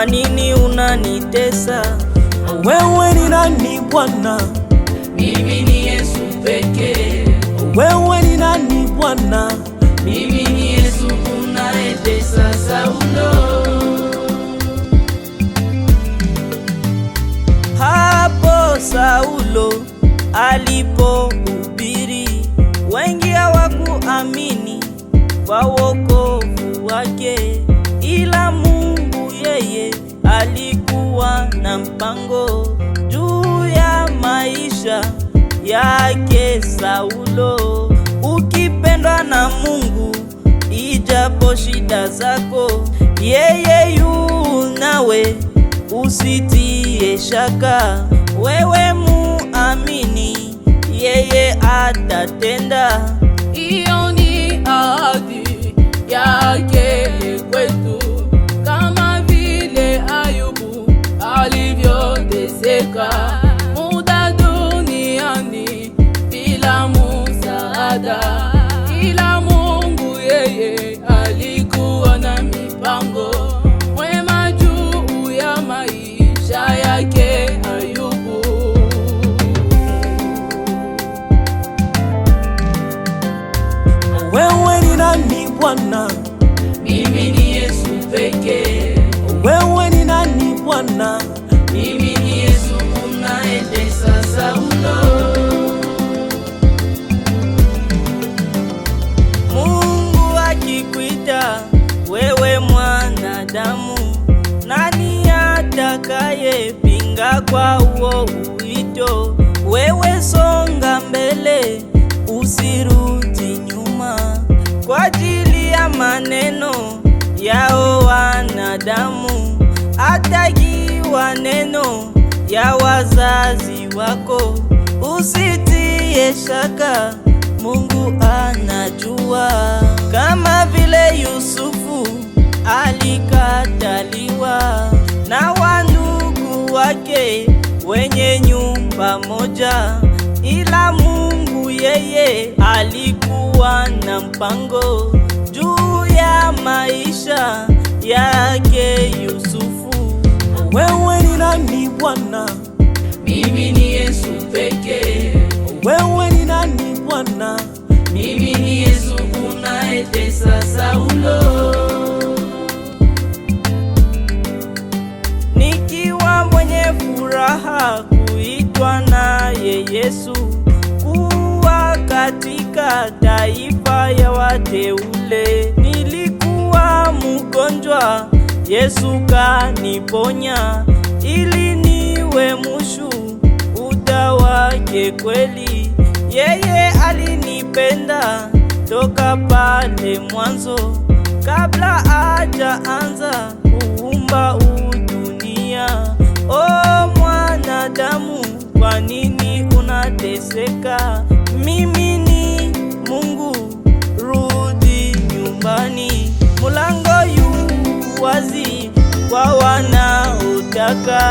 kwa nini unanitesa? Wewe ni nani Bwana? Mimi ni Yesu pekee. Wewe ni nani Bwana? Mimi ni Yesu unayetesa Saulo. Hapo Saulo alipohubiri, wengi hawakuamini kwa wokovu wake, ila Mungu yeye alikuwa na mpango juu ya maisha yake Saulo. Ukipendwa na Mungu, ijapo shida zako, yeye yu nawe, usitie shaka. Wewe muamini, yeye atatenda. Iyo ni ahadi yake kwetu, kama vile Ayubu alivyoteseka muda duniani bila msaada, ila Mungu yeye alikuwa na mipango mwema juu ya maisha yake Ayubu. Wewe ni nani Bwana? Mimi ni Yesu pekee. Wewe ni nani Bwana? Mimi ni Yesu unayetesa Saulo. Mungu akikuita wewe mwanadamu, nani atakaye pinga kwa huo wito? Wewe songa mbele, usirudi nyuma, kwa ajili ya maneno yao wanadamu. Atakiwa neno ya wazazi wako, usitie shaka, Mungu anajua. Kama vile Yusufu alikataliwa na wandugu wake wenye nyumba moja, ila Mungu yeye alikuwa na mpango juu ya maisha yake Yusufu. Wewe ni nani Bwana? Mimi ni Yesu pekee. Wewe ni nani Bwana? Mimi ni Yesu unayetesa Saulo. Nikiwa mwenye furaha kuitwa naye Yesu, kuwa katika taifa ya wateule. Nilikuwa mgonjwa, Yesu kaniponya, ili niwe mshuhuda wake kweli. Yeye alinipenda toka pale mwanzo, kabla hajaanza kuumba dunia. Oh mwanadamu, kwa nini unateseka? Mimi ni Mungu, rudi nyumbani. Mulango yu wazi kwa wanaotaka